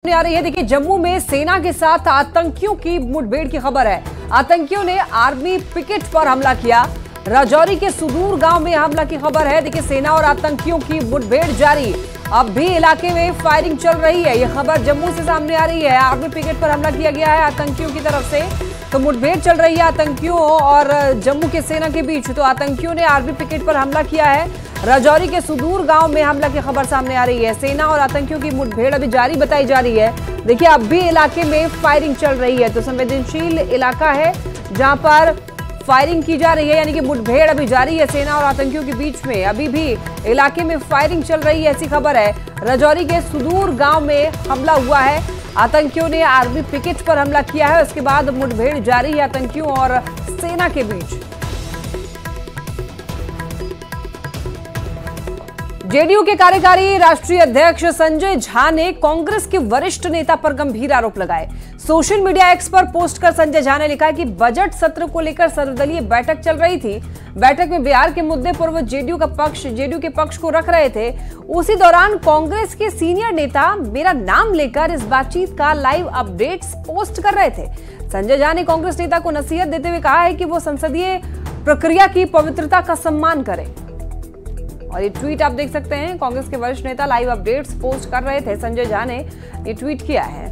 आ रही है। देखिए, जम्मू में सेना के साथ आतंकियों की मुठभेड़ की खबर है। आतंकियों ने आर्मी पिकेट पर हमला किया। राजौरी के सुदूर गांव में हमला की खबर है। देखिए, सेना और आतंकियों की मुठभेड़ जारी, अब भी इलाके में फायरिंग चल रही है। यह खबर जम्मू से सामने आ रही है। आर्मी पिकेट पर हमला किया गया है आतंकियों की तरफ से, तो मुठभेड़ चल रही है आतंकियों और जम्मू के सेना के बीच। तो आतंकियों ने आर्मी पिकेट पर हमला किया है। राजौरी के सुदूर गांव में हमला की खबर सामने आ रही है। सेना और आतंकियों की मुठभेड़ अभी जारी बताई जा रही है। देखिए, अब भी इलाके में फायरिंग चल रही है, तो संवेदनशील इलाका है जहां पर फायरिंग की जा रही है, यानी कि मुठभेड़ अभी जारी है सेना और आतंकियों के बीच में। अभी भी इलाके में फायरिंग चल रही है, ऐसी खबर है। राजौरी के सुदूर गांव में हमला हुआ है। आतंकियों ने आर्मी पिकेट पर हमला किया है, उसके बाद मुठभेड़ जारी है आतंकियों और सेना के बीच। जेडीयू के कार्यकारी राष्ट्रीय अध्यक्ष संजय झा ने कांग्रेस के वरिष्ठ नेता पर गंभीर आरोप लगाए। सोशल मीडिया एक्स पर पोस्ट कर संजय झा ने लिखा कि बजट सत्र को लेकर सर्वदलीय बैठक चल रही थी। बैठक में बिहार के मुद्दे पर वो जेडीयू के पक्ष को रख रहे थे। उसी दौरान कांग्रेस के सीनियर नेता मेरा नाम लेकर इस बातचीत का लाइव अपडेट्स पोस्ट कर रहे थे। संजय झा ने कांग्रेस नेता को नसीहत देते हुए कहा है कि वो संसदीय प्रक्रिया की पवित्रता का सम्मान करें। और ये ट्वीट आप देख सकते हैं, कांग्रेस के वरिष्ठ नेता लाइव अपडेट्स पोस्ट कर रहे थे। संजय झा ने ये ट्वीट किया है।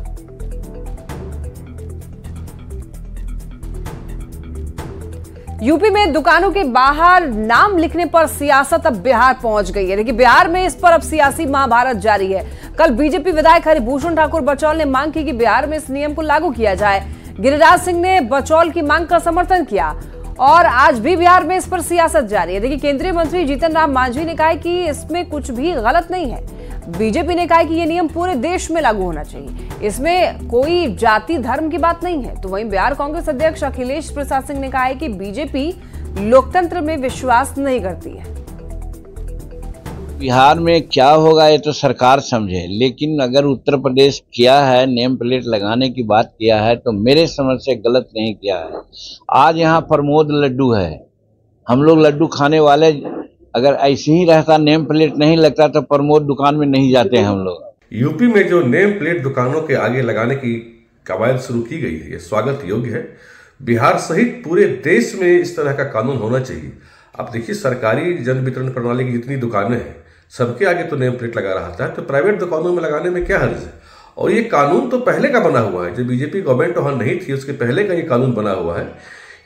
यूपी में दुकानों के बाहर नाम लिखने पर सियासत अब बिहार पहुंच गई है। देखिए, बिहार में इस पर अब सियासी महाभारत जारी है। कल बीजेपी विधायक हरिभूषण ठाकुर बचौल ने मांग की कि बिहार में इस नियम को लागू किया जाए। गिरिराज सिंह ने बचौल की मांग का समर्थन किया और आज भी बिहार में इस पर सियासत जारी है। देखिए, केंद्रीय मंत्री जीतन राम मांझी ने कहा कि इसमें कुछ भी गलत नहीं है। बीजेपी ने कहा कि यह नियम पूरे देश में लागू होना चाहिए, इसमें कोई जाति धर्म की बात नहीं है। तो वहीं बिहार कांग्रेस अध्यक्ष अखिलेश प्रसाद सिंह ने कहा है कि बीजेपी लोकतंत्र में विश्वास नहीं करती है। बिहार में क्या होगा ये तो सरकार समझे, लेकिन अगर उत्तर प्रदेश किया है, नेम प्लेट लगाने की बात किया है, तो मेरे समझ से गलत नहीं किया है। आज यहाँ प्रमोद लड्डू है, हम लोग लड्डू खाने वाले, अगर ऐसे ही रहता, नेम प्लेट नहीं लगता तो प्रमोद दुकान में नहीं जाते हम लोग। यूपी में जो नेम प्लेट दुकानों के आगे लगाने की कवायद शुरू की गई है, ये स्वागत योग्य है। बिहार सहित पूरे देश में इस तरह का कानून होना चाहिए। आप देखिए, सरकारी जन वितरण प्रणाली की जितनी दुकानें हैं, सबके आगे तो नेम प्लेट लगा रहा था, तो प्राइवेट दुकानों में लगाने में क्या हर्ज है। और ये कानून तो पहले का बना हुआ है, जब बीजेपी गवर्नमेंट वहां नहीं थी उसके पहले का ये कानून बना हुआ है।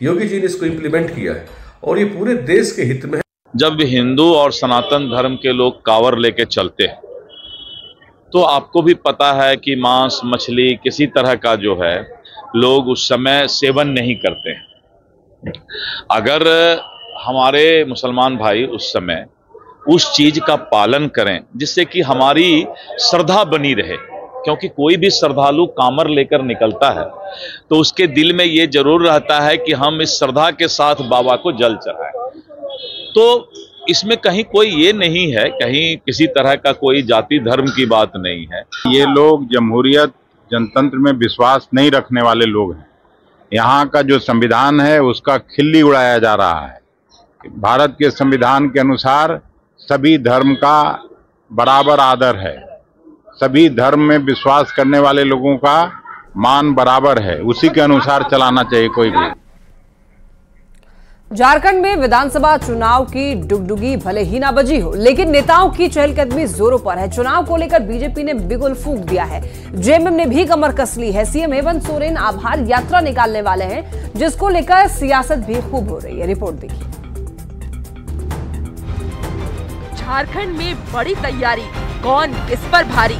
योगी जी ने इसको इम्प्लीमेंट किया है और ये पूरे देश के हित में है। जब हिंदू और सनातन धर्म के लोग कांवर लेके चलते हैं, तो आपको भी पता है कि मांस मछली किसी तरह का जो है लोग उस समय सेवन नहीं करते हैं। अगर हमारे मुसलमान भाई उस समय उस चीज का पालन करें जिससे कि हमारी श्रद्धा बनी रहे, क्योंकि कोई भी श्रद्धालु कांवर लेकर निकलता है तो उसके दिल में ये जरूर रहता है कि हम इस श्रद्धा के साथ बाबा को जल चढ़ाएं। तो इसमें कहीं कोई ये नहीं है, कहीं किसी तरह का कोई जाति धर्म की बात नहीं है। ये लोग जमहूरियत जनतंत्र में विश्वास नहीं रखने वाले लोग हैं। यहाँ का जो संविधान है उसका खिल्ली उड़ाया जा रहा है। भारत के संविधान के अनुसार सभी धर्म का बराबर आदर है, सभी धर्म में विश्वास करने वाले लोगों का मान बराबर है, उसी के अनुसार चलाना चाहिए कोई भी। झारखंड में विधानसभा चुनाव की डुगडुगी भले ही ना बजी हो, लेकिन नेताओं की चहलकदमी जोरों पर है। चुनाव को लेकर बीजेपी ने बिगुल फूंक दिया है। जेएमएम ने भी कमर कस ली है। सीएम हेमंत सोरेन आभार यात्रा निकालने वाले हैं, जिसको लेकर सियासत भी खूब हो रही है। रिपोर्ट देखिए। झारखंड में बड़ी तैयारी, कौन किस पर भारी।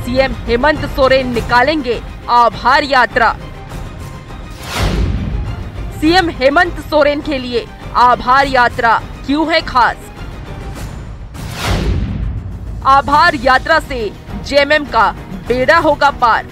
सीएम हेमंत सोरेन निकालेंगे आभार यात्रा। सीएम हेमंत सोरेन के लिए आभार यात्रा क्यों है खास। आभार यात्रा से जेएमएम का बेड़ा होगा पार।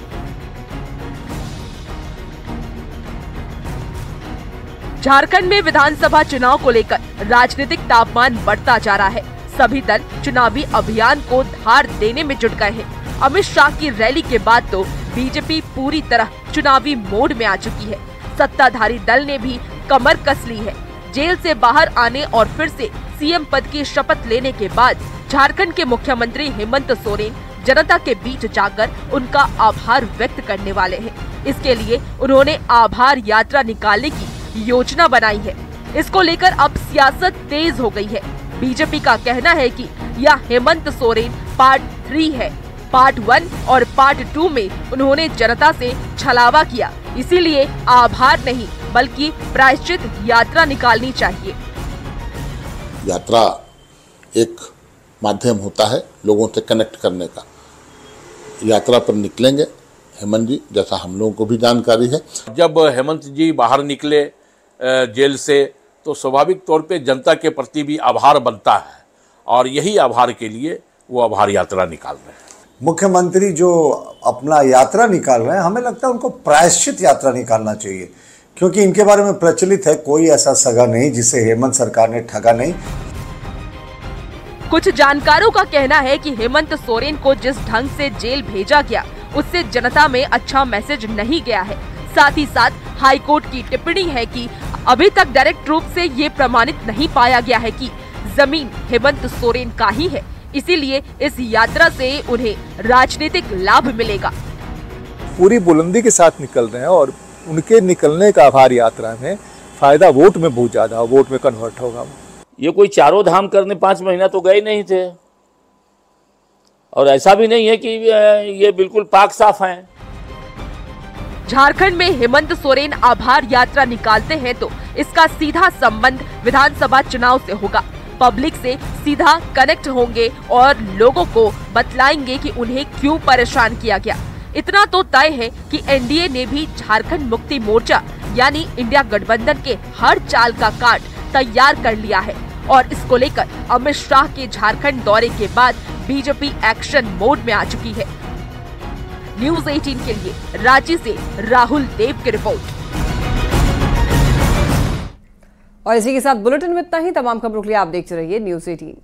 झारखंड में विधानसभा चुनाव को लेकर राजनीतिक तापमान बढ़ता जा रहा है। सभी दल चुनावी अभियान को धार देने में जुट गए हैं। अमित शाह की रैली के बाद तो बीजेपी पूरी तरह चुनावी मोड में आ चुकी है। सत्ताधारी दल ने भी कमर कस ली है। जेल से बाहर आने और फिर से सीएम पद की शपथ लेने के बाद झारखंड के मुख्यमंत्री हेमंत सोरेन जनता के बीच जाकर उनका आभार व्यक्त करने वाले हैं। इसके लिए उन्होंने आभार यात्रा निकालने की योजना बनाई है। इसको लेकर अब सियासत तेज हो गई है। बीजेपी का कहना है कि यह हेमंत सोरेन पार्ट 3 है। पार्ट 1 और पार्ट 2 में उन्होंने जनता से छलावा किया, इसीलिए आभार नहीं बल्कि प्रायश्चित यात्रा निकालनी चाहिए। यात्रा एक माध्यम होता है लोगों से कनेक्ट करने का। यात्रा पर निकलेंगे हेमंत जी, जैसा हम लोगों को भी जानकारी है। जब हेमंत जी बाहर निकले जेल से तो स्वाभाविक तौर पे जनता के प्रति भी आभार बनता है और यही आभार के लिए वो आभार यात्रा निकाल रहे हैं। मुख्यमंत्री जो अपना यात्रा निकाल रहे हैं, हमें लगता है उनको प्रायश्चित यात्रा निकालना चाहिए, क्योंकि इनके बारे में प्रचलित है कोई ऐसा सगा नहीं जिसे हेमंत सरकार ने ठगा नहीं। कुछ जानकारों का कहना है कि हेमंत सोरेन को जिस ढंग से जेल भेजा गया उससे जनता में अच्छा मैसेज नहीं गया है। साथ ही साथ हाईकोर्ट की टिप्पणी है कि अभी तक डायरेक्ट रूप से ये प्रमाणित नहीं पाया गया है कि जमीन हेमंत सोरेन का ही है, इसीलिए इस यात्रा से उन्हें राजनीतिक लाभ मिलेगा। पूरी बुलंदी के साथ निकल रहे हैं और उनके निकलने का आभार यात्रा में फायदा वोट में बहुत ज्यादा, वोट में कन्वर्ट होगा। ये कोई चारों धाम करने 5 महीना तो गए नहीं थे और ऐसा भी नहीं है कि ये बिल्कुल पाक साफ हैं। झारखंड में हेमंत सोरेन आभार यात्रा निकालते हैं तो इसका सीधा संबंध विधानसभा चुनाव से होगा। पब्लिक से सीधा कनेक्ट होंगे और लोगों को बतलाएंगे कि उन्हें क्यों परेशान किया गया। इतना तो तय है कि एनडीए ने भी झारखंड मुक्ति मोर्चा यानी इंडिया गठबंधन के हर चाल का कार्ड तैयार कर लिया है और इसको लेकर अमित शाह के झारखंड दौरे के बाद बीजेपी एक्शन मोड में आ चुकी है। न्यूज़ 18 के लिए रांची से राहुल देव की रिपोर्ट। और इसी के साथ बुलेटिन में इतना ही। तमाम खबरों के लिए आप देखते रहिए न्यूज़ 18।